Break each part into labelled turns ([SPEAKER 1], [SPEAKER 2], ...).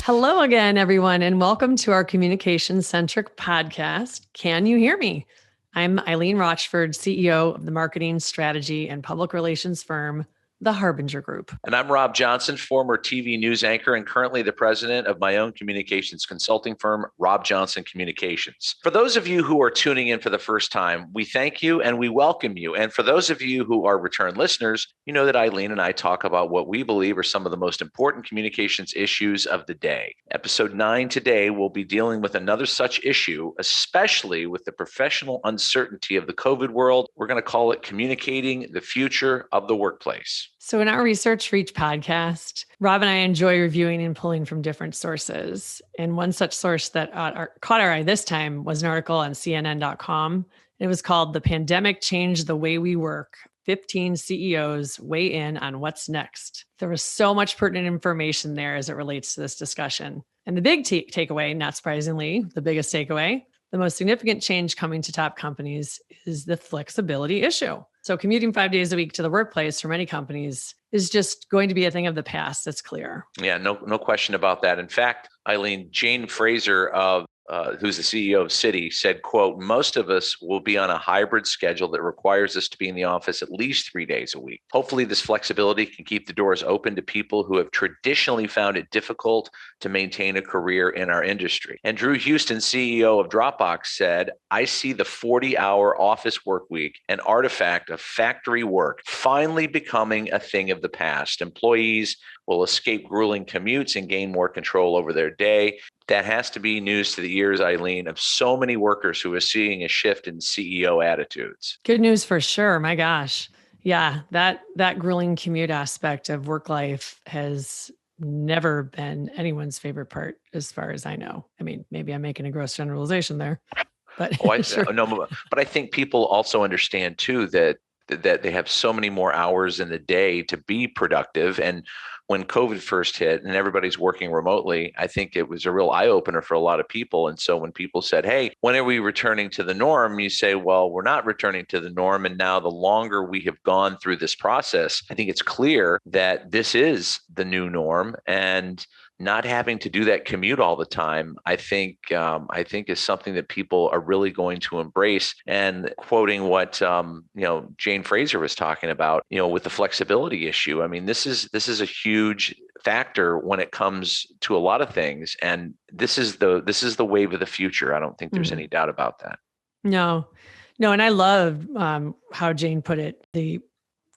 [SPEAKER 1] Hello again, everyone, and welcome to our communication-centric podcast, Can You Hear Me? I'm Eileen Rochford, CEO of the marketing, strategy, and public relations firm, The Harbinger Group.
[SPEAKER 2] And I'm Rob Johnson, former TV news anchor and currently the president of my own communications consulting firm, Rob Johnson Communications. For those of you who are tuning in for the first time, we thank you and we welcome you. And for those of you who are return listeners, you know that Eileen and I talk about what we believe are some of the most important communications issues of the day. Episode 9 today will be dealing with another such issue, especially with the professional uncertainty of the COVID world. We're going to call it Communicating the Future of the Workplace.
[SPEAKER 1] So in our Research for Each podcast, Rob and I enjoy reviewing and pulling from different sources. And one such source that caught our eye this time was an article on CNN.com. It was called "The Pandemic Changed the Way We Work. 15 CEOs weigh in on what's next." There was so much pertinent information there as it relates to this discussion. And the big takeaway, not surprisingly, the biggest takeaway, the most significant change coming to top companies is the flexibility issue. So commuting 5 days a week to the workplace for many companies is just going to be a thing of the past. That's clear.
[SPEAKER 2] Yeah, no question about that. In fact, Eileen, Jane Fraser who's the CEO of Citi, said, quote, "Most of us will be on a hybrid schedule that requires us to be in the office at least 3 days a week. Hopefully, this flexibility can keep the doors open to people who have traditionally found it difficult to maintain a career in our industry." And Drew Houston, CEO of Dropbox, said, "I see the 40-hour office work week, an artifact of factory work, finally becoming a thing of the past. Employees will escape grueling commutes and gain more control over their day." That has to be news to the ears, Eileen, of so many workers who are seeing a shift in CEO attitudes.
[SPEAKER 1] Good news for sure. My gosh. Yeah, that grueling commute aspect of work life has never been anyone's favorite part, as far as I know. I mean, maybe I'm making a gross generalization there, but
[SPEAKER 2] sure. No, but I think people also understand too that they have so many more hours in the day to be productive. And when COVID first hit and everybody's working remotely, I think it was a real eye opener for a lot of people. And so when people said, "Hey, when are we returning to the norm?" You say, well, we're not returning to the norm. And now the longer we have gone through this process, I think it's clear that this is the new norm. And not having to do that commute all the time, I think is something that people are really going to embrace. And quoting what Jane Fraser was talking about, with the flexibility issue, I mean, this is a huge factor when it comes to a lot of things, and this is the wave of the future. I don't think there's any doubt about that.
[SPEAKER 1] No, and I love how Jane put it. The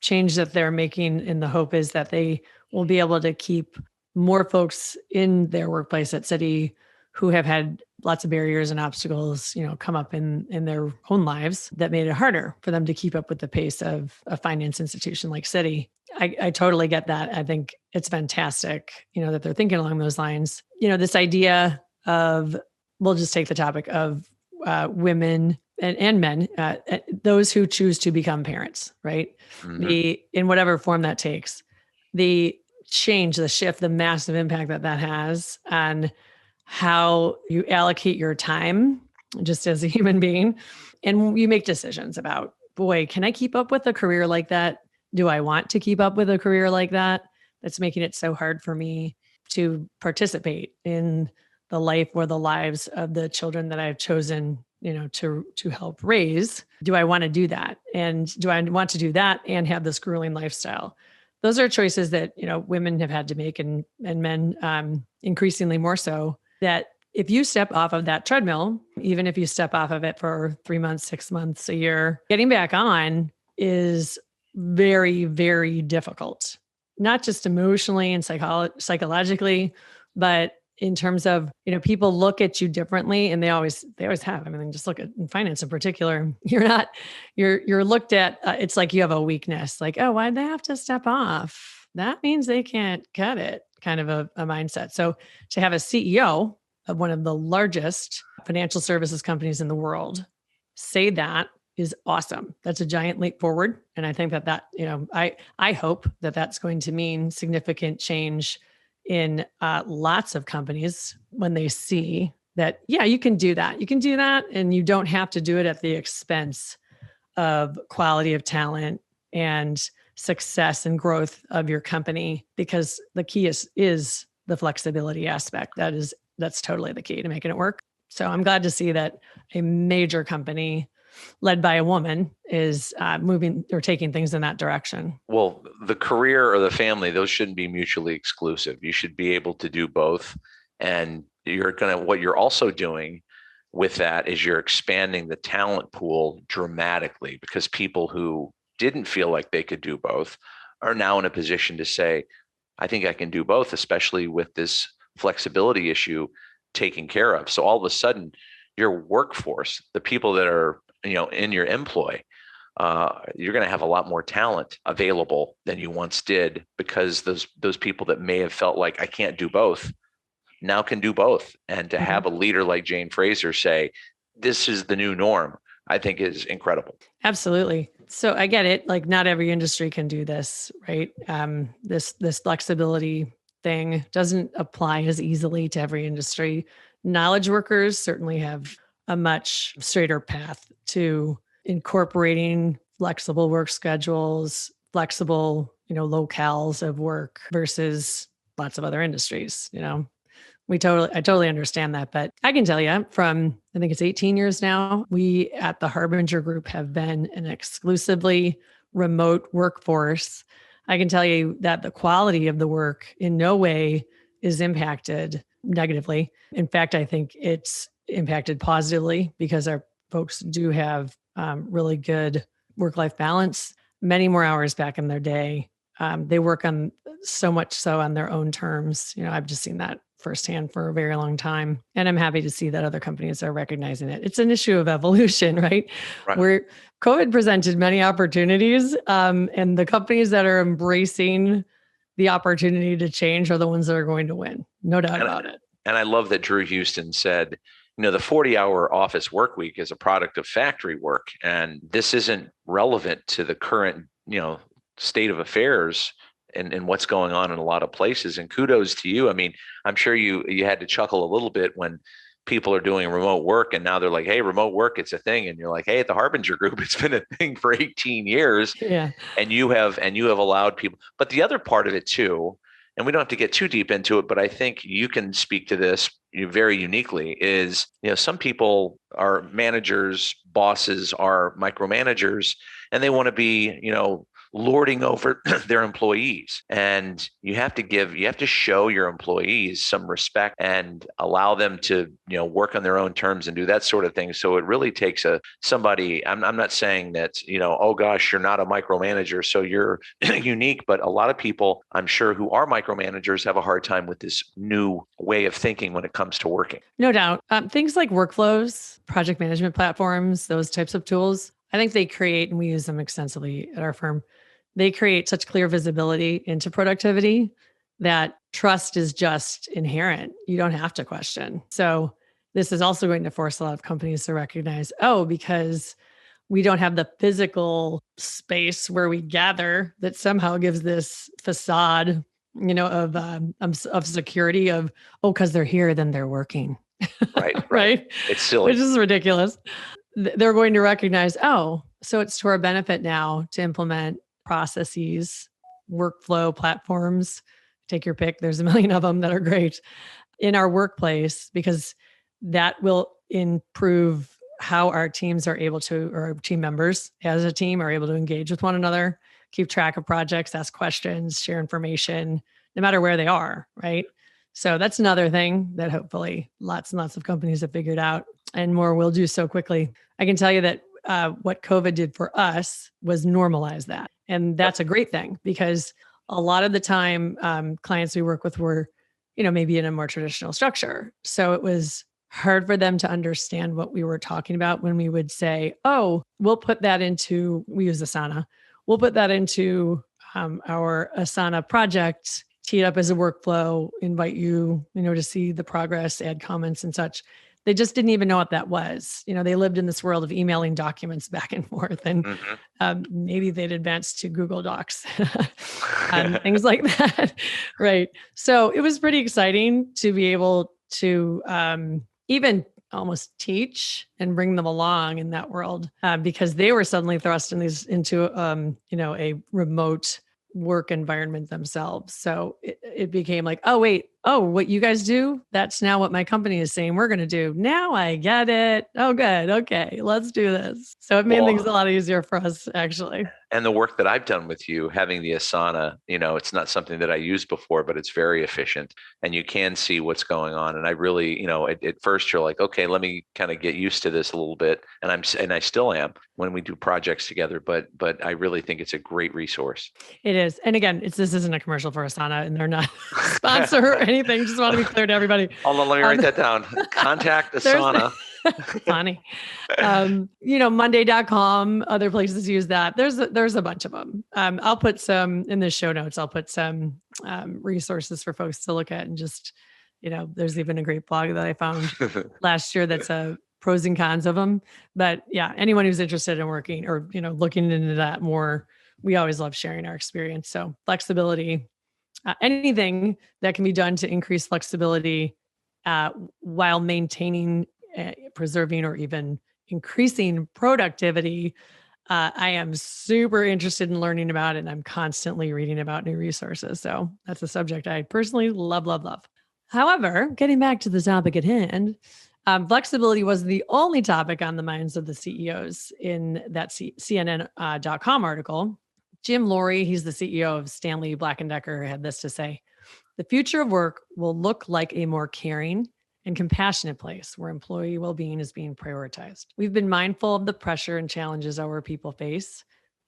[SPEAKER 1] change that they're making in the hope is that they will be able to keep more folks in their workplace at Citi who have had lots of barriers and obstacles, come up in their own lives that made it harder for them to keep up with the pace of a finance institution like Citi. I totally get that. I think it's fantastic, that they're thinking along those lines. This idea of, we'll just take the topic of women and men, those who choose to become parents, right? Mm-hmm. In whatever form that takes, the change, the shift, the massive impact that has on how you allocate your time just as a human being. And you make decisions about, boy, can I keep up with a career like that? Do I want to keep up with a career like that? That's making it so hard for me to participate in the life or the lives of the children that I've chosen, to help raise. Do I want to do that? And do I want to do that and have this grueling lifestyle? Those are choices that, women have had to make, and men increasingly more so, that if you step off of that treadmill, even if you step off of it for 3 months, 6 months, a year, getting back on is very, very difficult, not just emotionally and psychologically, but in terms of, people look at you differently, and they always have. I mean, just look at in finance in particular. You're looked at. It's like you have a weakness. Like, oh, why'd they have to step off? That means they can't cut it. Kind of a mindset. So to have a CEO of one of the largest financial services companies in the world say that is awesome. That's a giant leap forward, and I think that I hope that that's going to mean significant change in lots of companies when they see that, yeah, you can do that. You can do that, and you don't have to do it at the expense of quality of talent and success and growth of your company, because the key is the flexibility aspect. That's totally the key to making it work. So I'm glad to see that a major company led by a woman is moving or taking things in that direction.
[SPEAKER 2] Well, the career or the family, those shouldn't be mutually exclusive. You should be able to do both. And what you're also doing with that is you're expanding the talent pool dramatically, because people who didn't feel like they could do both are now in a position to say, I think I can do both, especially with this flexibility issue taken care of. So all of a sudden, your workforce, the people that are in your employ, you're going to have a lot more talent available than you once did, because those people that may have felt like I can't do both now can do both. And to have a leader like Jane Fraser say, this is the new norm, I think is incredible.
[SPEAKER 1] Absolutely. So I get it. Like, not every industry can do this, right? This flexibility thing doesn't apply as easily to every industry. Knowledge workers certainly have a much straighter path to incorporating flexible work schedules, flexible, locales of work versus lots of other industries. I totally understand that. But I can tell you from, I think it's 18 years now, we at the Harbinger Group have been an exclusively remote workforce. I can tell you that the quality of the work in no way is impacted negatively. In fact, I think it's impacted positively, because our folks do have really good work-life balance, many more hours back in their day. They work on so much so on their own terms. I've just seen that firsthand for a very long time. And I'm happy to see that other companies are recognizing it. It's an issue of evolution, right? Where COVID presented many opportunities, and the companies that are embracing the opportunity to change are the ones that are going to win. No doubt about it.
[SPEAKER 2] And I love that Drew Houston said, the 40-hour office work week is a product of factory work. And this isn't relevant to the current, state of affairs and what's going on in a lot of places. And kudos to you. I mean, I'm sure you had to chuckle a little bit when people are doing remote work and now they're like, hey, remote work, it's a thing. And you're like, hey, at the Harbinger Group, it's been a thing for 18 years.
[SPEAKER 1] Yeah.
[SPEAKER 2] And you have allowed people. But the other part of it too, and we don't have to get too deep into it, but I think you can speak to this very uniquely, is, some people are managers, bosses are micromanagers, and they want to be, lording over their employees. And you have to show your employees some respect and allow them to, work on their own terms and do that sort of thing. So it really takes somebody, I'm not saying that, oh gosh, you're not a micromanager, so you're unique, but a lot of people, I'm sure, who are micromanagers have a hard time with this new way of thinking when it comes to working.
[SPEAKER 1] No doubt. Things like workflows, project management platforms, those types of tools, I think they create, and we use them extensively at our firm, they create such clear visibility into productivity that trust is just inherent. You don't have to question. So this is also going to force a lot of companies to recognize, because we don't have the physical space where we gather, that somehow gives this facade, of security of, because they're here, then they're working.
[SPEAKER 2] Right.
[SPEAKER 1] Right.
[SPEAKER 2] It's silly.
[SPEAKER 1] Which is ridiculous. They're going to recognize, so it's to our benefit now to implement processes, workflow platforms, take your pick. There's a million of them that are great in our workplace, because that will improve how our teams are able to, or our team members as a team are able to engage with one another, keep track of projects, ask questions, share information, no matter where they are, right? So that's another thing that hopefully lots and lots of companies have figured out, and more will do so quickly. I can tell you that what COVID did for us was normalize that. And that's a great thing, because a lot of the time, clients we work with were, maybe in a more traditional structure. So it was hard for them to understand what we were talking about when we would say, we'll put that into, we use Asana, we'll put that into our Asana project, tee it up as a workflow, invite you, to see the progress, add comments and such. They just didn't even know what that was. They lived in this world of emailing documents back and forth, and maybe they'd advanced to Google Docs and things like that. Right. So it was pretty exciting to be able to even almost teach and bring them along in that world, because they were suddenly thrust into a remote work environment themselves. So it became like, oh, what you guys do, that's now what my company is saying we're going to do. Now I get it. Oh, good. Okay, let's do this. So it made things a lot easier for us, actually.
[SPEAKER 2] And the work that I've done with you, having the Asana, it's not something that I used before, but it's very efficient and you can see what's going on. And I really, at first you're like, okay, let me kind of get used to this a little bit. And I still am when we do projects together, but I really think it's a great resource.
[SPEAKER 1] It is. And again, this isn't a commercial for Asana and they're not a sponsor or anything. Just want to be clear to everybody.
[SPEAKER 2] Hold on, let me write that down. Contact Asana.
[SPEAKER 1] Funny. Monday.com, other places use that. There's a bunch of them. I'll put some in the show notes. I'll put some resources for folks to look at and just, there's even a great blog that I found last year that's pros and cons of them. But yeah, anyone who's interested in working or, looking into that more, we always love sharing our experience. So flexibility, anything that can be done to increase flexibility while maintaining, preserving, or even increasing productivity, I am super interested in learning about, and I'm constantly reading about new resources. So that's a subject I personally love, love, love. However, getting back to the topic at hand, flexibility was the only topic on the minds of the CEOs in that CNN.com article. Jim Lorry, he's the CEO of Stanley Black & Decker, had this to say: "The future of work will look like a more caring and compassionate place where employee well-being is being prioritized. We've been mindful of the pressure and challenges our people face,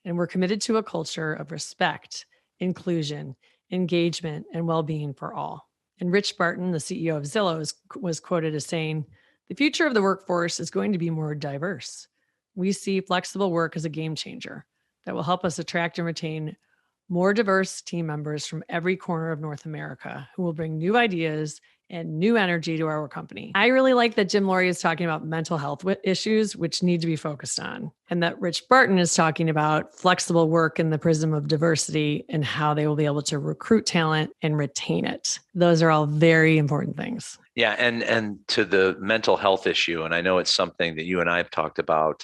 [SPEAKER 1] and we're committed to a culture of respect, inclusion, engagement, and well-being for all." And Rich Barton, the CEO of Zillow, was quoted as saying, "The future of the workforce is going to be more diverse. We see flexible work as a game changer that will help us attract and retain more diverse team members from every corner of North America who will bring new ideas and new energy to our company." I really like that Jim Lorry is talking about mental health issues, which need to be focused on, and that Rich Barton is talking about flexible work in the prism of diversity and how they will be able to recruit talent and retain it. Those are all very important things.
[SPEAKER 2] Yeah, and to the mental health issue, and I know it's something that you and I have talked about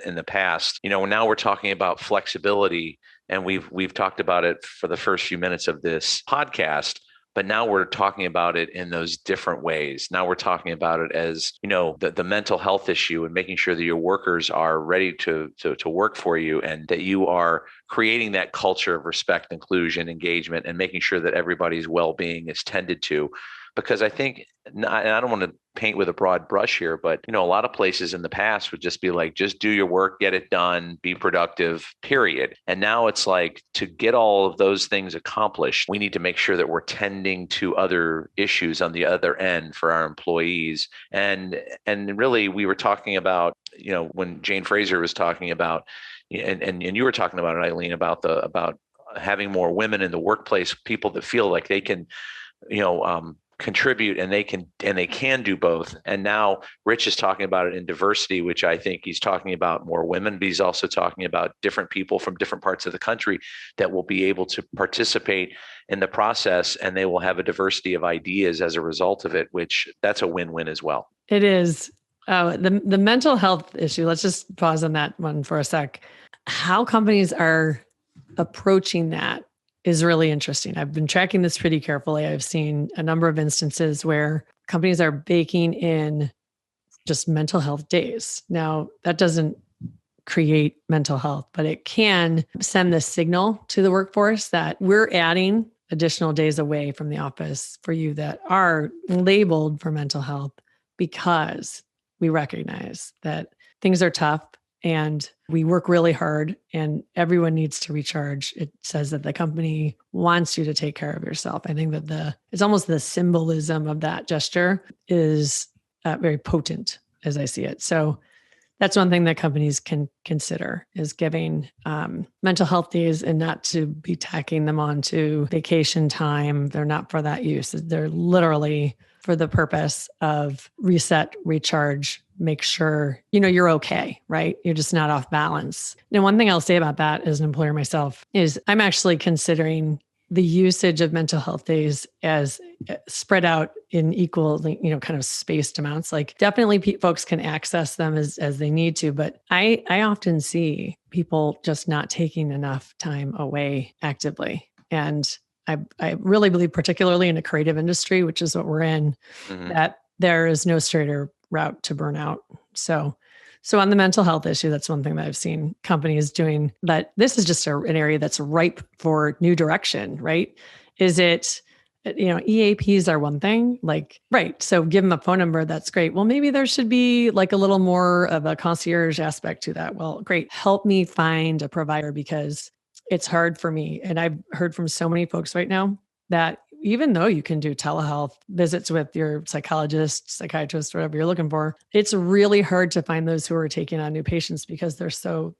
[SPEAKER 2] in the past. Now we're talking about flexibility, and we've talked about it for the first few minutes of this podcast. But now we're talking about it in those different ways. Now we're talking about it as, the mental health issue and making sure that your workers are ready to work for you, and that you are creating that culture of respect, inclusion, engagement, and making sure that everybody's well-being is tended to. Because I think, and I don't want to paint with a broad brush here, but a lot of places in the past would just be like, just do your work, get it done, be productive, period. And now it's like, to get all of those things accomplished, we need to make sure that we're tending to other issues on the other end for our employees. And really, we were talking about, when Jane Fraser was talking about, and you were talking about it, Eileen, about having more women in the workplace, people that feel like they can, contribute and they can do both. And now Rich is talking about it in diversity, which I think he's talking about more women, but he's also talking about different people from different parts of the country that will be able to participate in the process, and they will have a diversity of ideas as a result of it, which that's a win-win as well.
[SPEAKER 1] It is. The mental health issue, let's just pause on that one for a sec. How companies are approaching that is really interesting. I've been tracking this pretty carefully. I've seen a number of instances where companies are baking in just mental health days. Now, that doesn't create mental health, but it can send the signal to the workforce that we're adding additional days away from the office for you that are labeled for mental health, because we recognize that things are tough and we work really hard and everyone needs to recharge. It says that the company wants you to take care of yourself. I think that it's almost the symbolism of that gesture is very potent as I see it. So that's one thing that companies can consider, is giving mental health days, and not to be tacking them onto vacation time. They're not for that use. They're literally for the purpose of reset, recharge, make sure, you're okay, right? You're just not off balance. Now, one thing I'll say about that as an employer myself is I'm actually considering the usage of mental health days as spread out in equal, kind of spaced amounts. Like, definitely folks can access them as they need to, but I often see people just not taking enough time away actively. And I really believe, particularly in a creative industry, which is what we're in, that there is no straighter route to burnout. So on the mental health issue, that's one thing that I've seen companies doing, but this is just an area that's ripe for new direction, right? Is it, EAPs are one thing, like, right. So give them a phone number. That's great. Well, maybe there should be like a little more of a concierge aspect to that. Well, great. Help me find a provider because it's hard for me. And I've heard from so many folks right now that even though you can do telehealth visits with your psychologist, psychiatrist, whatever you're looking for, it's really hard to find those who are taking on new patients because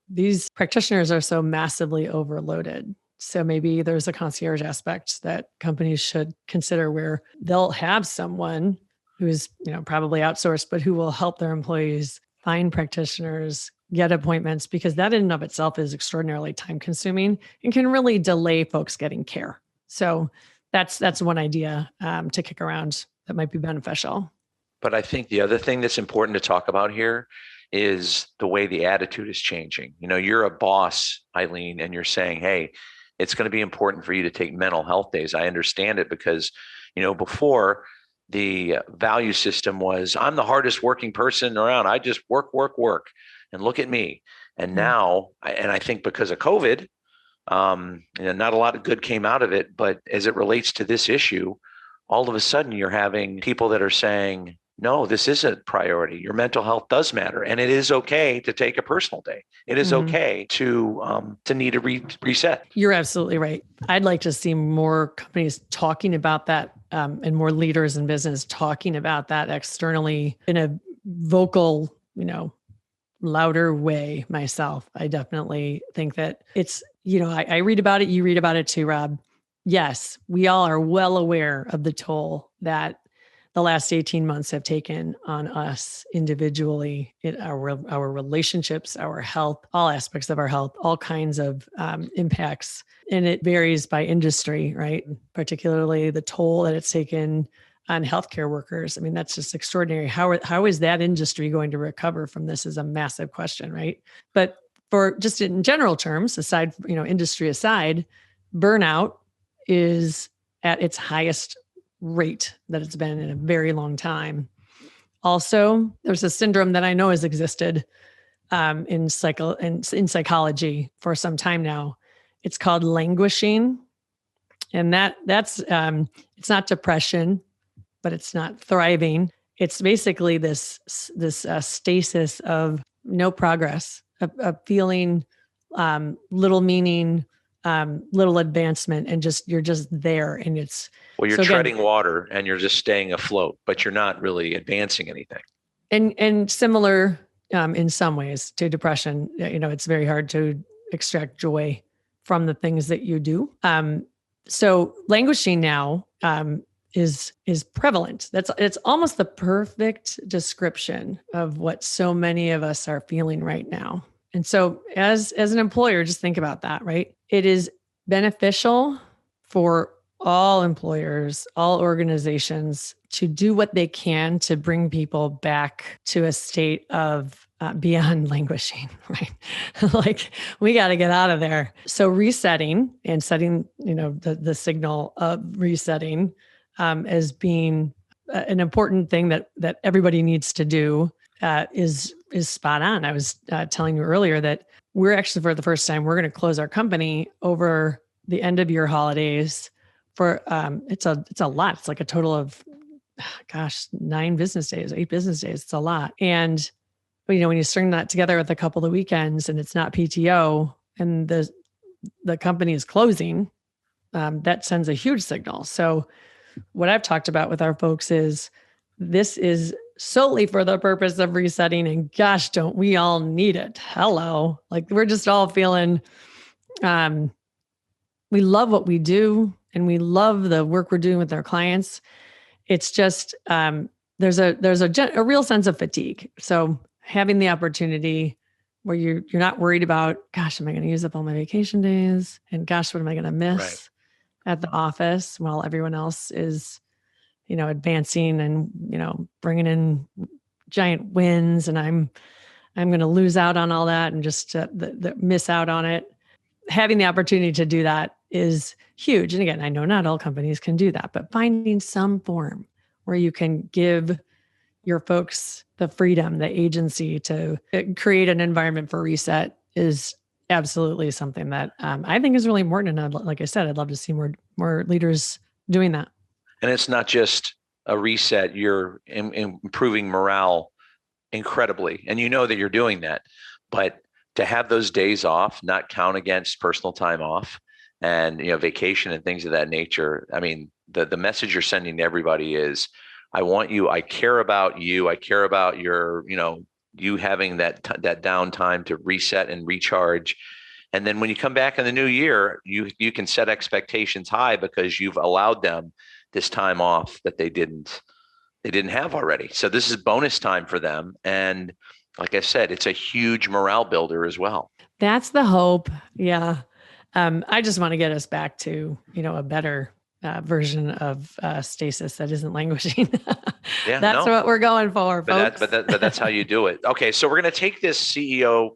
[SPEAKER 1] these practitioners are so massively overloaded. So maybe there's a concierge aspect that companies should consider where they'll have someone who's, probably outsourced, but who will help their employees find practitioners, get appointments, because that in and of itself is extraordinarily time consuming and can really delay folks getting care. So that's one idea to kick around that might be beneficial.
[SPEAKER 2] But I think the other thing that's important to talk about here is the way the attitude is changing. You're a boss, Eileen, and you're saying, hey, it's going to be important for you to take mental health days. I understand it because, before the value system was, I'm the hardest working person around. I just work, and look at me. And now, and I think because of COVID, not a lot of good came out of it, but as it relates to this issue, all of a sudden you're having people that are saying, no, this isn't a priority. Your mental health does matter. And it is okay to take a personal day. It is okay to need a reset.
[SPEAKER 1] You're absolutely right. I'd like to see more companies talking about that and more leaders in business talking about that externally in a vocal, louder way myself. I definitely think that it's, I read about it. You read about it too, Rob. Yes, we all are well aware of the toll that the last 18 months have taken on us individually, in our relationships, our health, all aspects of our health, all kinds of impacts. And it varies by industry, right? Particularly the toll that it's taken on healthcare workers. I mean, that's just extraordinary. How is that industry going to recover from this is a massive question, right? But for just in general terms, aside, industry aside, burnout is at its highest rate that it's been in a very long time. Also, there's a syndrome that I know has existed in psychology for some time now. It's called languishing, and that's it's not depression, but it's not thriving. It's basically this stasis of no progress, of feeling little meaning, little advancement, and you're just there, and it's
[SPEAKER 2] you're treading water and you're just staying afloat, but you're not really advancing anything.
[SPEAKER 1] And similar in some ways to depression, it's very hard to extract joy from the things that you do. So languishing now is prevalent. It's almost the perfect description of what so many of us are feeling right now. And so as an employer, just think about that, right? It is beneficial for all employers, all organizations to do what they can to bring people back to a state of beyond languishing, right? Like we got to get out of there. So resetting and setting, the signal of resetting as being an important thing that everybody needs to do is spot on. I was telling you earlier that we're actually, for the first time, we're going to close our company over the end of year holidays for it's a lot. It's like a total of 8 business days. It's a lot. And when you string that together with a couple of weekends and it's not PTO and the company is closing, that sends a huge signal. So what I've talked about with our folks is this is solely for the purpose of resetting, and gosh, don't we all need it? Hello. Like we're just all feeling, we love what we do and we love the work we're doing with our clients. It's just, there's a real sense of fatigue. So having the opportunity where you're not worried about, gosh, am I going to use up all my vacation days? And gosh, what am I going to miss at the office while everyone else is, advancing and, bringing in giant wins, and I'm going to lose out on all that and just miss out on it. having the opportunity to do that is huge. And again, I know not all companies can do that, but finding some form where you can give your folks the freedom, the agency to create an environment for reset is absolutely something that I think is really important. And like I said, I'd love to see more leaders doing that.
[SPEAKER 2] And it's not just a reset, you're improving morale incredibly. And you know that you're doing that. But to have those days off not count against personal time off and vacation and things of that nature. I mean, the message you're sending to everybody is, I want you, I care about you, I care about your, you having that downtime to reset and recharge. And then when you come back in the new year, you can set expectations high because you've allowed them this time off that they didn't have already. So this is bonus time for them. And like I said, it's a huge morale builder as well.
[SPEAKER 1] That's the hope. Yeah. I just want to get us back to, a better version of stasis that isn't languishing.
[SPEAKER 2] Yeah,
[SPEAKER 1] that's what we're going for, folks.
[SPEAKER 2] But that's how you do it. Okay, so we're going to take this CEO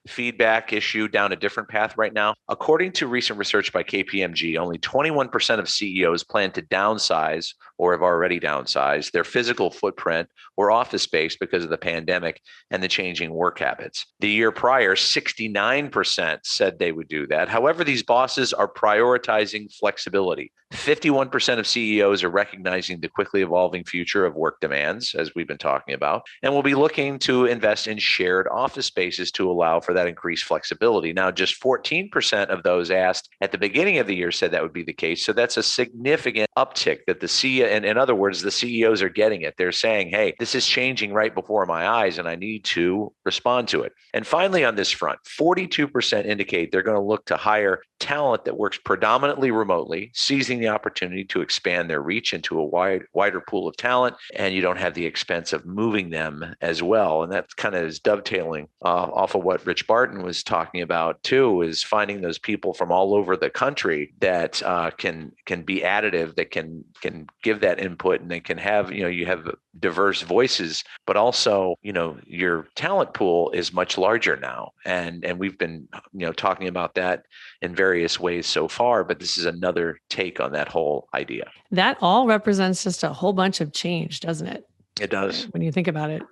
[SPEAKER 2] feedback issue down a different path right now. According to recent research by KPMG, only 21% of CEOs plan to downsize or have already downsized their physical footprint or office space because of the pandemic and the changing work habits. The year prior, 69% said they would do that. However, these bosses are prioritizing flexibility. 51% of CEOs are recognizing the quickly evolving future of work demands, as we've been talking about, and will be looking to invest in shared office spaces to allow for that increased flexibility. Now, just 14% of those asked at the beginning of the year said that would be the case. So that's a significant uptick that the CEO, and in other words, the CEOs are getting it. They're saying, hey, this is changing right before my eyes, and I need to respond to it. And finally, on this front, 42% indicate they're going to look to hire talent that works predominantly remotely, seizing the opportunity to expand their reach into a wider pool of talent, and you don't have the expense of moving them as well. And that kind of is dovetailing off of what Rich Barton was talking about too, is finding those people from all over the country that can be additive, that can give that input, and they can have, you have diverse voices, but also, your talent pool is much larger now. And we've been, talking about that in various ways so far, but this is another take on that whole idea.
[SPEAKER 1] That all represents just a whole bunch of change, doesn't it?
[SPEAKER 2] It does.
[SPEAKER 1] When you think about it,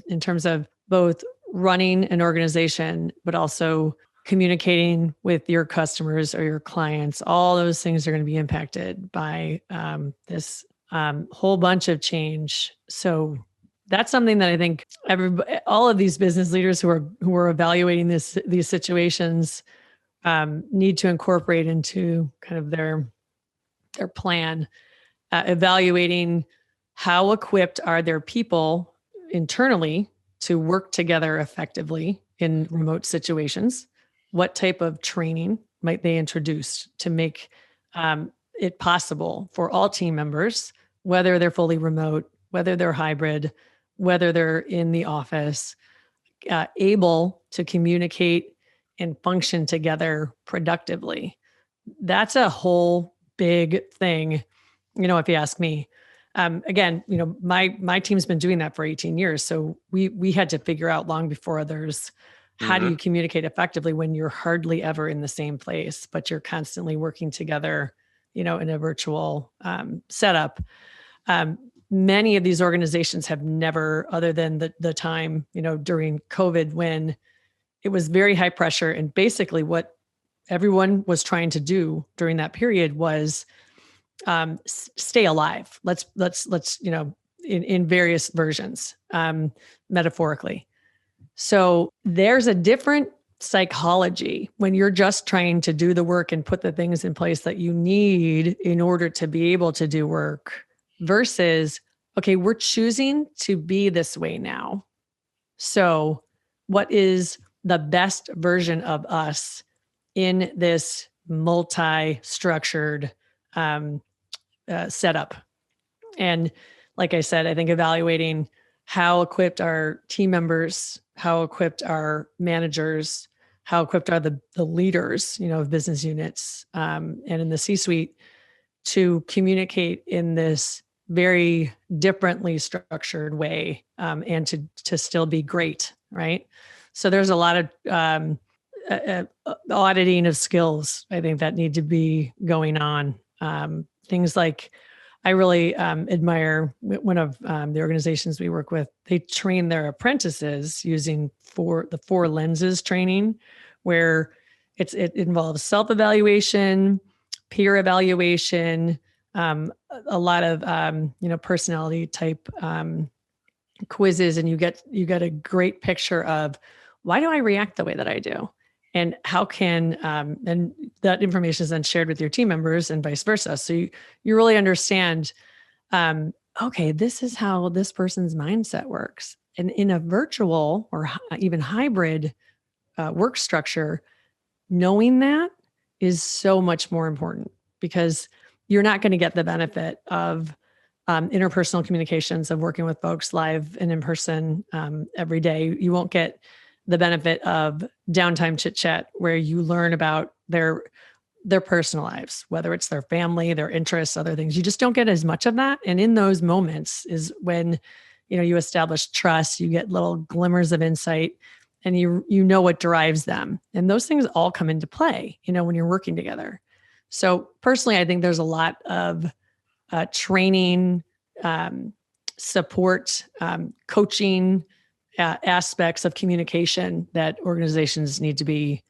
[SPEAKER 1] in terms of both running an organization, but also communicating with your customers or your clients, all those things are going to be impacted by this whole bunch of change. So that's something that I think all of these business leaders who are evaluating these situations need to incorporate into kind of their plan, evaluating how equipped are their people internally to work together effectively in remote situations. What type of training might they introduce to make it possible for all team members, whether they're fully remote, whether they're hybrid, whether they're in the office, able to communicate and function together productively. That's a whole big thing, if you ask me. Again, my team's been doing that for 18 years. So we had to figure out long before others, how do you communicate effectively when you're hardly ever in the same place, but you're constantly working together, in a virtual setup. Many of these organizations have never, other than the time, during COVID, when it was very high pressure, and basically what everyone was trying to do during that period was stay alive. Let's in various versions, metaphorically. So there's a different psychology when you're just trying to do the work and put the things in place that you need in order to be able to do work, versus, okay, we're choosing to be this way now. So what is the best version of us in this multi-structured setup? And like I said, I think evaluating how equipped are team members, how equipped are managers, how equipped are the leaders, of business units and in the C-suite to communicate in this very differently structured way, and to still be great, right? So there's a lot of auditing of skills, I think, that need to be going on. Things like, I really admire one of the organizations we work with. They train their apprentices using the four lenses training, where it involves self-evaluation, peer evaluation, a lot of personality type quizzes, and you get a great picture of, why do I react the way that I do? And how can, and that information is then shared with your team members and vice versa. So you really understand, okay, this is how this person's mindset works. And in a virtual or even hybrid work structure, knowing that is so much more important, because you're not going to get the benefit of interpersonal communications, of working with folks live and in person every day. You won't get the benefit of downtime chit chat, where you learn about their personal lives, whether it's their family, their interests, other things. You just don't get as much of that. And in those moments is when, you establish trust, you get little glimmers of insight, and you know what drives them. And those things all come into play, when you're working together. So personally, I think there's a lot of training, support, coaching, aspects of communication that organizations need to be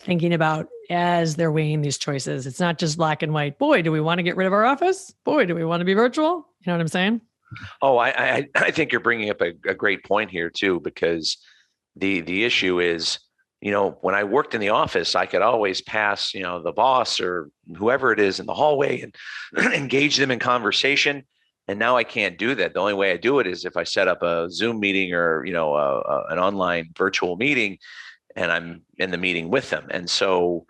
[SPEAKER 1] thinking about as they're weighing these choices. It's not just black and white. Boy, do we want to get rid of our office? Boy, do we want to be virtual? You know what I'm saying?
[SPEAKER 2] Oh, I think you're bringing up a great point here too, because the issue is, when I worked in the office, I could always pass, the boss or whoever it is in the hallway and engage them in conversation. And now I can't do that. The only way I do it is if I set up a Zoom meeting or, an online virtual meeting, and I'm in the meeting with them. And so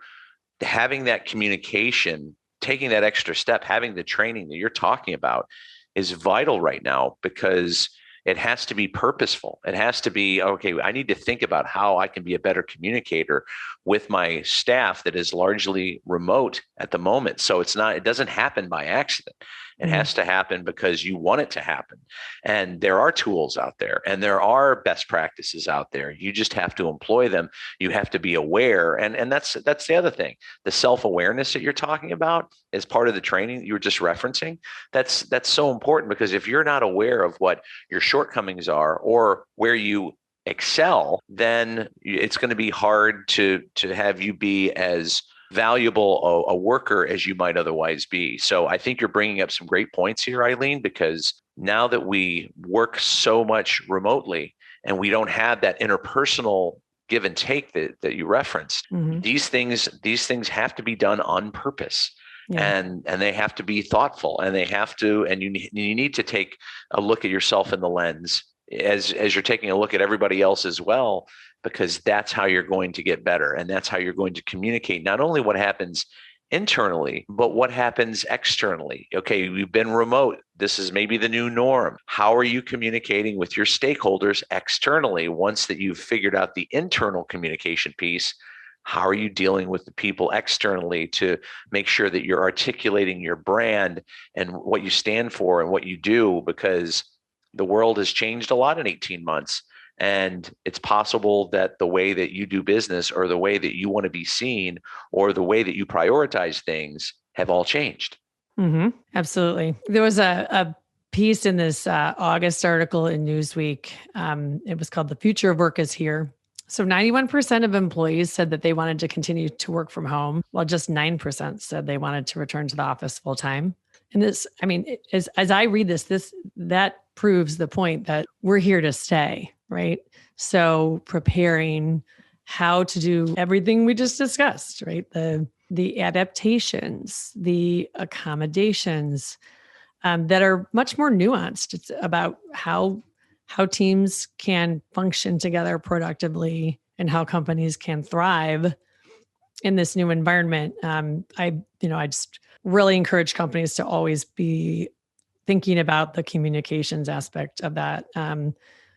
[SPEAKER 2] having that communication, taking that extra step, having the training that you're talking about is vital right now, because it has to be purposeful. It has to be, okay, I need to think about how I can be a better communicator with my staff that is largely remote at the moment. So it doesn't happen by accident. It has to happen because you want it to happen. And there are tools out there, and there are best practices out there. You just have to employ them. You have to be aware. And that's the other thing. The self-awareness that you're talking about is part of the training you were just referencing. That's so important, because if you're not aware of what your shortcomings are or where you excel, then it's going to be hard to have you be as valuable a worker as you might otherwise be. So I think you're bringing up some great points here, Eileen, because now that we work so much remotely and we don't have that interpersonal give and take that you referenced, these things have to be done on purpose. Yeah. And they have to be thoughtful, and you need to take a look at yourself in the lens as you're taking a look at everybody else as well, because that's how you're going to get better. And that's how you're going to communicate not only what happens internally, but what happens externally. Okay, we've been remote. This is maybe the new norm. How are you communicating with your stakeholders externally once that you've figured out the internal communication piece? How are you dealing with the people externally to make sure that you're articulating your brand and what you stand for and what you do? Because the world has changed a lot in 18 months. And it's possible that the way that you do business, or the way that you want to be seen, or the way that you prioritize things have all changed.
[SPEAKER 1] Mm-hmm. Absolutely. There was a piece in this August article in Newsweek. It was called "The Future of Work is Here." So 91% of employees said that they wanted to continue to work from home, while just 9% said they wanted to return to the office full time. And this, as I read that proves the point that we're here to stay, right? So preparing how to do everything we just discussed, right? The adaptations, the accommodations that are much more nuanced. It's about how teams can function together productively and how companies can thrive in this new environment. I just really encourage companies to always be thinking about the communications aspect of that.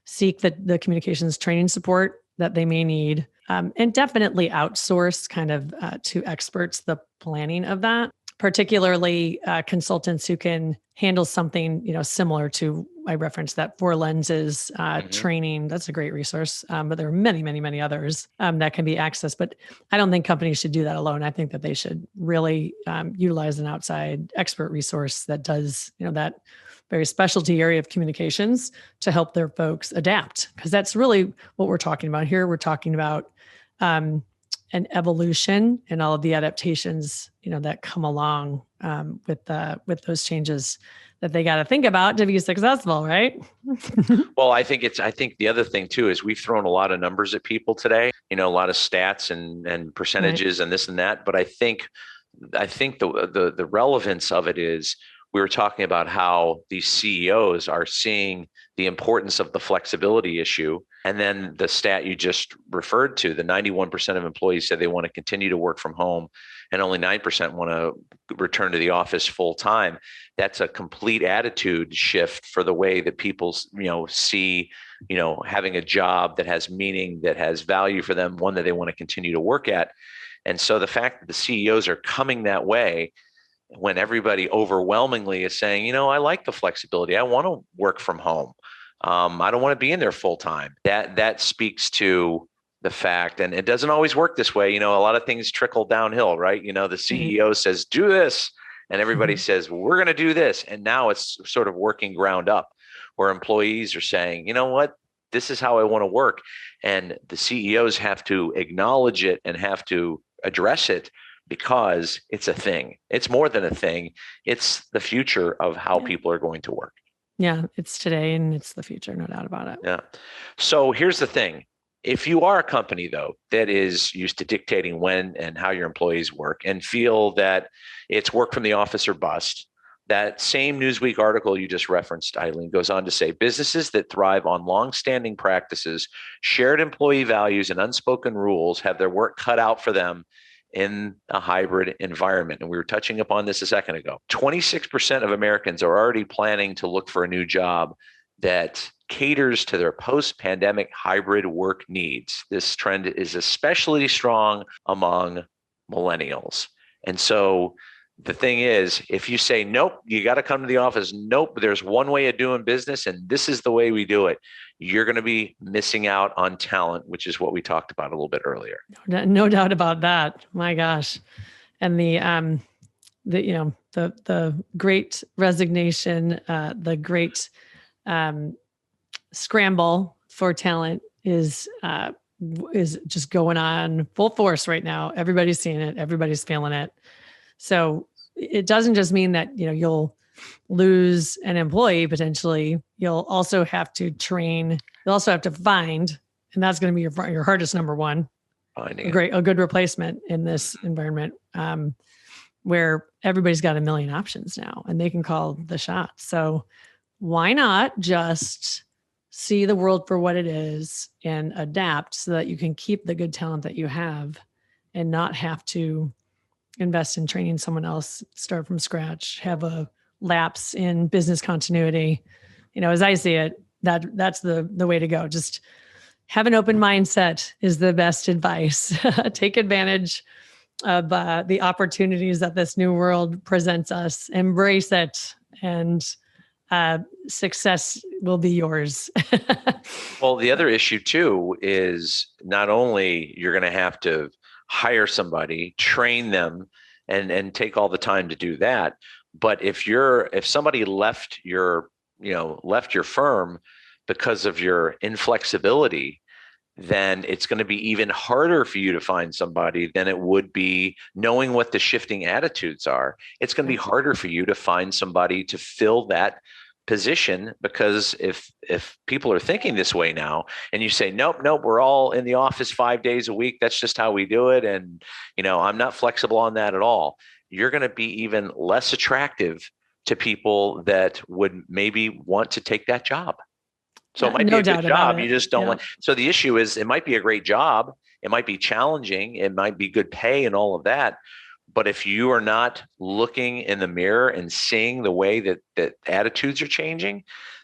[SPEAKER 1] Seek the communications training support that they may need, and definitely outsource kind of to experts the planning of that, particularly consultants who can handle something similar to I referenced that Four Lenses training. That's a great resource. But there are many, many, many others that can be accessed. But I don't think companies should do that alone. I think that they should really utilize an outside expert resource that does, that very specialty area of communications to help their folks adapt. Because that's really what we're talking about here. We're talking about an evolution and all of the adaptations, that come along with those changes that they got to think about to be successful, right?
[SPEAKER 2] Well, I think the other thing too is we've thrown a lot of numbers at people today, a lot of stats and percentages and this and that. But I think the relevance of it is we were talking about how these CEOs are seeing the importance of the flexibility issue. And then the stat you just referred to, the 91% of employees said they want to continue to work from home and only 9% want to return to the office full time. That's a complete attitude shift for the way that people, see, having a job that has meaning, that has value for them, one that they want to continue to work at. And so the fact that the CEOs are coming that way, when everybody overwhelmingly is saying, I like the flexibility, I want to work from home, I don't want to be in there full time. That speaks to the fact, and it doesn't always work this way. A lot of things trickle downhill, right? The CEO says, do this, and everybody says, we're going to do this. And now it's sort of working ground up where employees are saying, you know what, this is how I want to work. And the CEOs have to acknowledge it and have to address it, because it's a thing. It's more than a thing. It's the future of how people are going to work.
[SPEAKER 1] Yeah, it's today and it's the future, no doubt about it.
[SPEAKER 2] Yeah. So here's the thing. If you are a company, though, that is used to dictating when and how your employees work and feel that it's work from the office or bust, that same Newsweek article you just referenced, Eileen, goes on to say businesses that thrive on longstanding practices, shared employee values, and unspoken rules have their work cut out for them in a hybrid environment. And we were touching upon this a second ago. 26% of Americans are already planning to look for a new job that caters to their post-pandemic hybrid work needs. This trend is especially strong among millennials. And so the thing is, if you say, nope, you got to come to the office, nope, there's one way of doing business and this is the way we do it, you're going to be missing out on talent, which is what we talked about a little bit earlier.
[SPEAKER 1] No doubt about that. My gosh. And the great resignation, the great scramble for talent is just going on full force right now. Everybody's seeing it. Everybody's feeling it. So it doesn't just mean that, you'll lose an employee potentially. You'll also have to train. You'll also have to find, and that's going to be your hardest number one, a good replacement in this environment where everybody's got a million options now and they can call the shots. So why not just see the world for what it is and adapt so that you can keep the good talent that you have and not have to invest in training someone else, start from scratch, have a lapse in business continuity. As I see it, that's the way to go. Just have an open mindset is the best advice. Take advantage of the opportunities that this new world presents us. Embrace it, and success will be yours.
[SPEAKER 2] Well, the other issue too is not only you're going to have to hire somebody, train them, and take all the time to do that, but if somebody left your firm because of your inflexibility, then it's going to be even harder for you to find somebody than it would be knowing what the shifting attitudes are. It's going to be harder for you to find somebody to fill that position, because if people are thinking this way now and you say, nope, we're all in the office 5 days a week, that's just how we do it, and I'm not flexible on that at all, you're going to be even less attractive to people that would maybe want to take that job. So it might be a good job. You just don't want. So the issue is, it might be a great job. It might be challenging. It might be good pay and all of that. But if you are not looking in the mirror and seeing the way that attitudes are changing,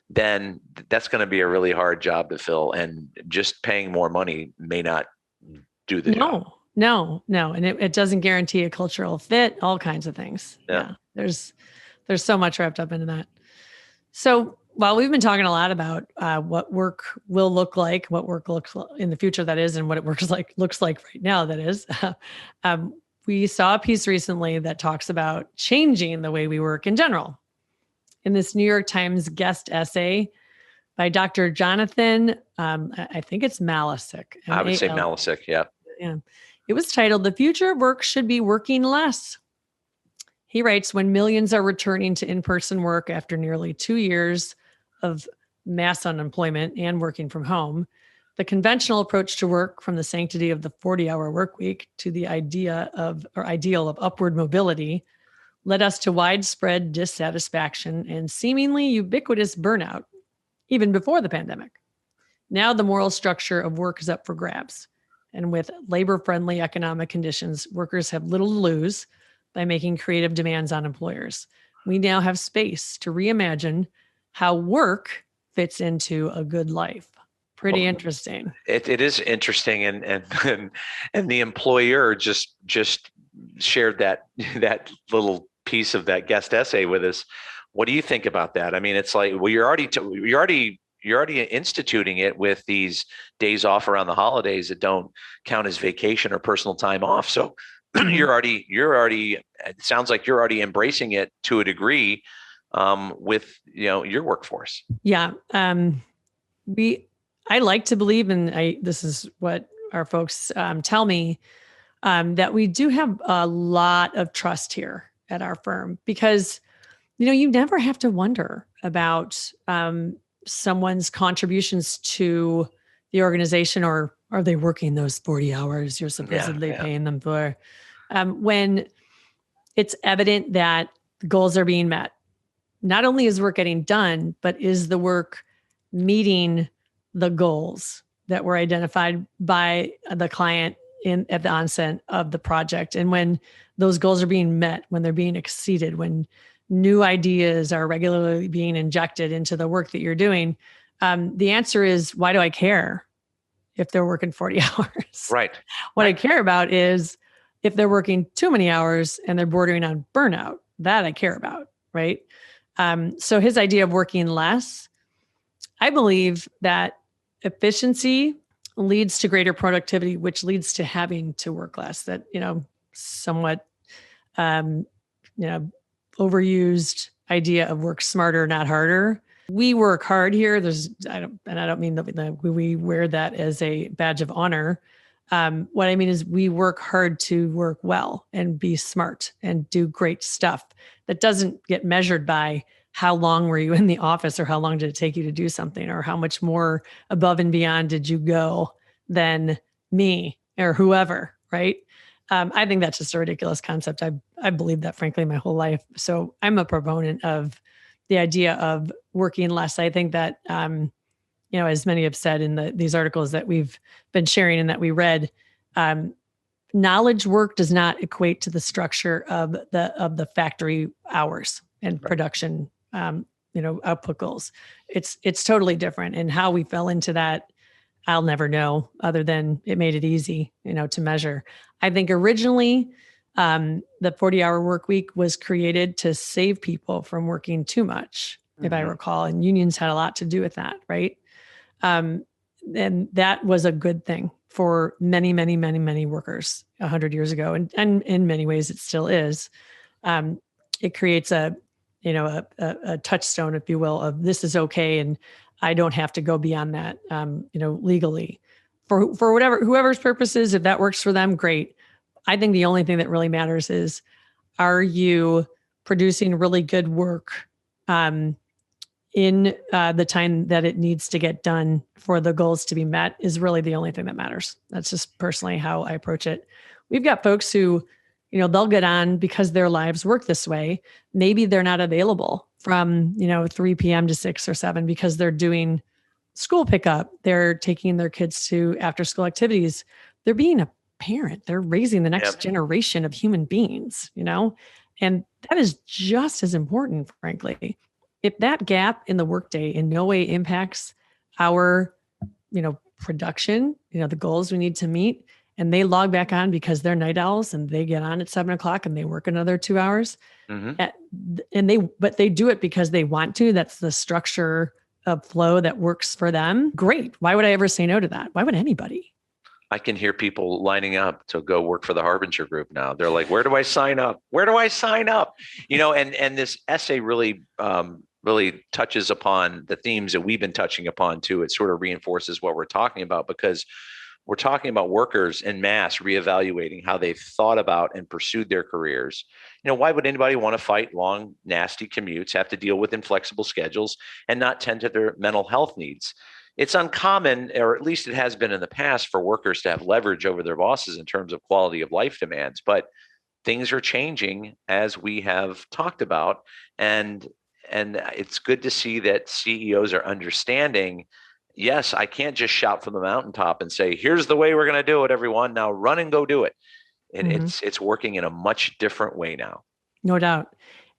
[SPEAKER 2] then that's going to be a really hard job to fill. And just paying more money may not do the job.
[SPEAKER 1] No. And it doesn't guarantee a cultural fit, all kinds of things. Yeah. There's so much wrapped up into that. So Well, we've been talking a lot about what work will look like, what work looks in the future, that is, and what it looks like right now, that is. um, we saw a piece recently that talks about changing the way we work in general. In this New York Times guest essay by Dr. Jonathan, I think it's Malisic.
[SPEAKER 2] I would say Malisic, yeah.
[SPEAKER 1] Yeah. It was titled, "The Future of Work Should Be Working Less." He writes, when millions are returning to in-person work after nearly 2 years of mass unemployment and working from home, the conventional approach to work, from the sanctity of the 40-hour work week to the ideal of upward mobility, led us to widespread dissatisfaction and seemingly ubiquitous burnout, even before the pandemic. Now the moral structure of work is up for grabs. And with labor-friendly economic conditions, workers have little to lose by making creative demands on employers. We now have space to reimagine how work fits into a good life. Pretty interesting.
[SPEAKER 2] It is interesting, and the employer just shared that little piece of that guest essay with us. What do you think about that? I mean, it's like, well, you're already instituting it with these days off around the holidays that don't count as vacation or personal time off. So you're already. It sounds like you're already embracing it to a degree with your workforce.
[SPEAKER 1] Yeah, I like to believe, and this is what our folks tell me, that we do have a lot of trust here at our firm, because you never have to wonder about someone's contributions to the organization, or are they working those 40 hours you're supposedly paying them for? When it's evident that the goals are being met, not only is work getting done, but is the work meeting the goals that were identified by the client at the onset of the project. And when those goals are being met, when they're being exceeded, when new ideas are regularly being injected into the work that you're doing, the answer is, why do I care if they're working 40 hours?
[SPEAKER 2] Right.
[SPEAKER 1] What I care about is if they're working too many hours and they're bordering on burnout. That I care about, right? So his idea of working less, I believe that efficiency leads to greater productivity, which leads to having to work less. That, somewhat, overused idea of work smarter, not harder. We work hard here. I don't mean that we wear that as a badge of honor. What I mean is we work hard to work well and be smart and do great stuff that doesn't get measured by how long were you in the office, or how long did it take you to do something, or how much more above and beyond did you go than me or whoever, right? I think that's just a ridiculous concept. I believe that, frankly, my whole life. So I'm a proponent of the idea of working less. I think that, as many have said in these articles that we've been sharing and that we read, knowledge work does not equate to the structure of the factory hours and production, output goals. It's totally different. And how we fell into that, I'll never know, other than it made it easy, to measure. I think originally, the 40-hour work week was created to save people from working too much, if I recall, and unions had a lot to do with that, right? And that was a good thing for many, many, many, many workers 100 years ago. And in many ways it still is. It creates a touchstone, if you will, of this is okay. And I don't have to go beyond that, legally for whoever's purposes. If that works for them, great. I think the only thing that really matters is, are you producing really good work in the time that it needs to get done for the goals to be met, is really the only thing that matters. That's just personally how I approach it. We've got folks who, they'll get on because their lives work this way. Maybe they're not available from, 3 p.m. to 6 or 7 because they're doing school pickup. They're taking their kids to after school activities. They're being a parent. They're raising the next generation of human beings, and that is just as important, frankly. If that gap in the workday in no way impacts our, production, the goals we need to meet, and they log back on because they're night owls and they get on at 7 o'clock and they work another 2 hours. But they do it because they want to. That's the structure of flow that works for them. Great. Why would I ever say no to that? Why would anybody?
[SPEAKER 2] I can hear people lining up to go work for the Harbinger Group now. They're like, where do I sign up? Where do I sign up? And this essay really touches upon the themes that we've been touching upon too. It sort of reinforces what we're talking about, because we're talking about workers en masse reevaluating how they've thought about and pursued their careers. Why would anybody want to fight long, nasty commutes, have to deal with inflexible schedules, and not tend to their mental health needs? It's uncommon, or at least it has been in the past, for workers to have leverage over their bosses in terms of quality of life demands. But things are changing, as we have talked about. And it's good to see that CEOs are understanding, yes, I can't just shout from the mountaintop and say, here's the way we're going to do it, everyone. Now run and go do it. And it's working in a much different way now.
[SPEAKER 1] No doubt.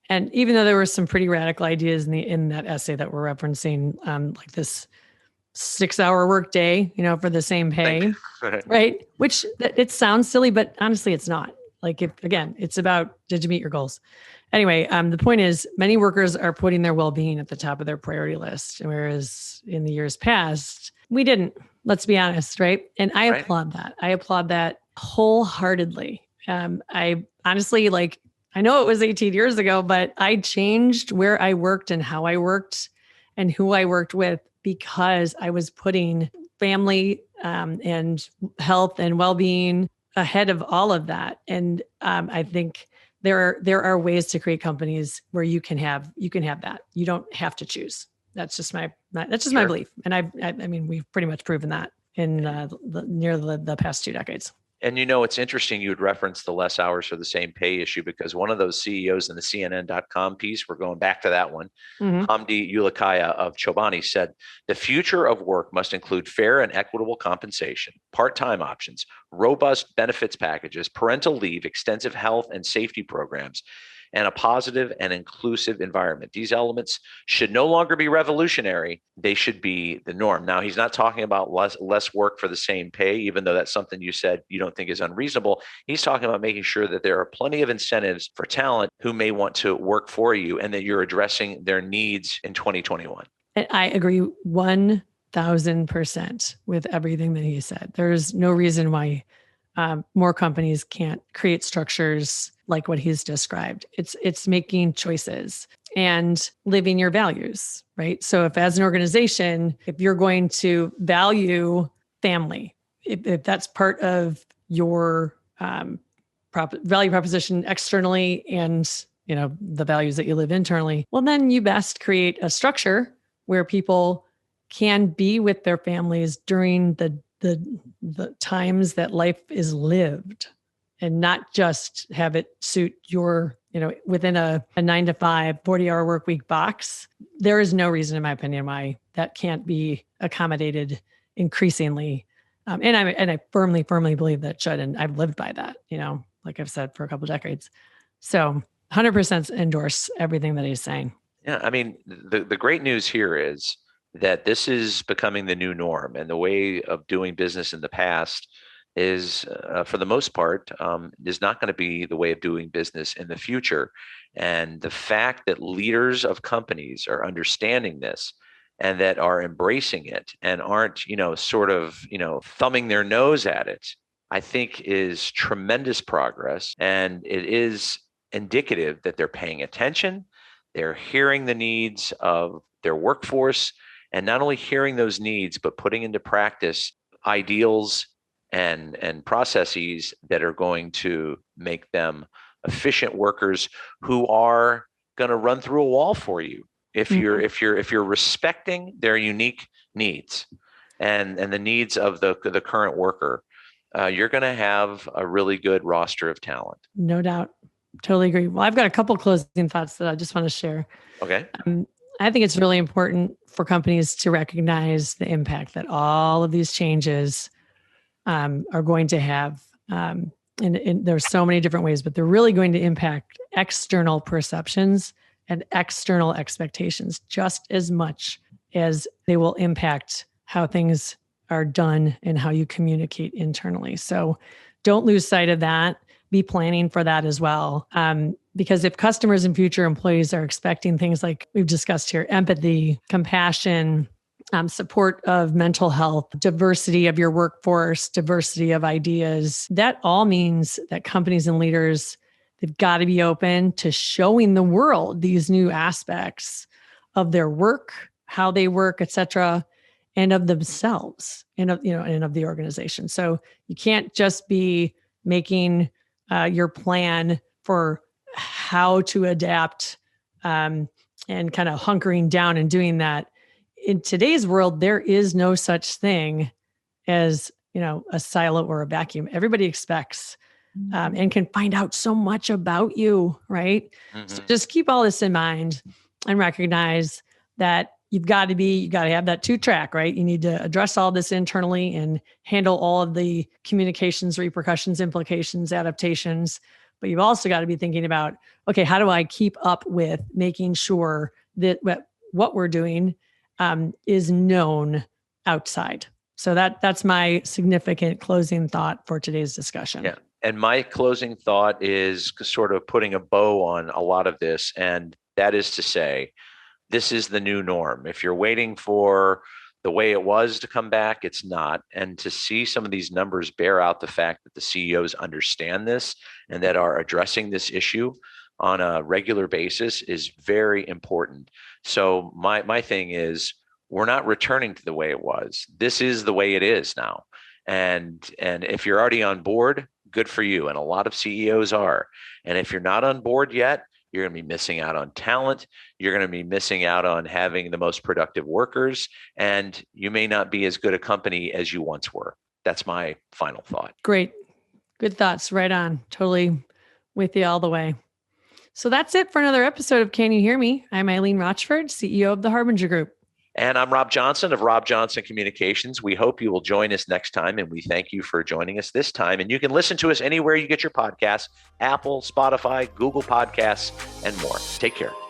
[SPEAKER 1] And even though there were some pretty radical ideas in that essay that we're referencing, like this 6-hour work day, for the same pay, right? Which it sounds silly, but honestly, it's not. Like, it's about, did you meet your goals? Anyway, the point is, many workers are putting their well-being at the top of their priority list, whereas in the years past, we didn't. Let's be honest, right? And I applaud that. I applaud that wholeheartedly. I honestly, I know it was 18 years ago, but I changed where I worked and how I worked and who I worked with, because I was putting family and health and well-being ahead of all of that. And I think there are ways to create companies where you can have that. You don't have to choose. That's just my belief. And I mean, we've pretty much proven that in near the past 2 decades.
[SPEAKER 2] And it's interesting you would reference the less hours for the same pay issue, because one of those CEOs in the CNN.com piece, we're going back to that one, Hamdi Ulukaya of Chobani, said, the future of work must include fair and equitable compensation, part-time options, robust benefits packages, parental leave, extensive health and safety programs, and a positive and inclusive environment. These elements should no longer be revolutionary. They should be the norm. Now, he's not talking about less work for the same pay, even though that's something you said you don't think is unreasonable. He's talking about making sure that there are plenty of incentives for talent who may want to work for you, and that you're addressing their needs in 2021.
[SPEAKER 1] And I agree 1,000% with everything that he said. There's no reason why more companies can't create structures like what he's described. It's making choices and living your values, right? So if, as an organization, if you're going to value family, if that's part of your value proposition externally, and the values that you live internally, well, then you best create a structure where people can be with their families during the times that life is lived, and not just have it suit your, within a 9-to-5, 40-hour work week box. There is no reason, in my opinion, why that can't be accommodated increasingly. And I firmly believe that should, and I've lived by that, like I've said, for a couple of decades. So 100% endorse everything that he's saying.
[SPEAKER 2] Yeah. I mean, the great news here is that this is becoming the new norm, and the way of doing business in the past is, for the most part, is not going to be the way of doing business in the future. And the fact that leaders of companies are understanding this, and that are embracing it, and aren't, thumbing their nose at it, I think is tremendous progress. And it is indicative that they're paying attention, they're hearing the needs of their workforce, and not only hearing those needs, but putting into practice ideals and processes that are going to make them efficient workers who are going to run through a wall for you if you're respecting their unique needs and the needs of the current worker. You're going to have a really good roster of talent.
[SPEAKER 1] No doubt. Totally agree. Well, I've got a couple closing thoughts that I just want to share.
[SPEAKER 2] Okay.
[SPEAKER 1] I think it's really important for companies to recognize the impact that all of these changes are going to have. And there's so many different ways, but they're really going to impact external perceptions and external expectations just as much as they will impact how things are done and how you communicate internally. So don't lose sight of that. Be planning for that as well. Because if customers and future employees are expecting things like we've discussed here, empathy, compassion, support of mental health, diversity of your workforce, diversity of ideas, that all means that companies and leaders, they've got to be open to showing the world these new aspects of their work, how they work, et cetera, and of themselves and of, and of the organization. So you can't just be making your plan for how to adapt and kind of hunkering down and doing that. In today's world, there is no such thing as, a silo or a vacuum. Everybody expects and can find out so much about you, right? Mm-hmm. So just keep all this in mind and recognize that you got to have that 2-track, right? You need to address all this internally and handle all of the communications, repercussions, implications, adaptations. But you've also got to be thinking about, okay, how do I keep up with making sure that what we're doing is known outside? So that's my significant closing thought for today's discussion.
[SPEAKER 2] Yeah. And my closing thought is sort of putting a bow on a lot of this. And that is to say, this is the new norm. If you're waiting for the way it was to come back, it's not. And to see some of these numbers bear out the fact that the CEOs understand this and that are addressing this issue on a regular basis is very important. So my thing is, we're not returning to the way it was. This is the way it is now. And if you're already on board, good for you. And a lot of CEOs are. And if you're not on board yet, you're going to be missing out on talent. You're going to be missing out on having the most productive workers. And you may not be as good a company as you once were. That's my final thought.
[SPEAKER 1] Great. Good thoughts. Right on. Totally with you all the way. So that's it for another episode of Can You Hear Me? I'm Eileen Rochford, CEO of the Harbinger Group.
[SPEAKER 2] And I'm Rob Johnson of Rob Johnson Communications. We hope you will join us next time, and we thank you for joining us this time. And you can listen to us anywhere you get your podcasts, Apple, Spotify, Google Podcasts, and more. Take care.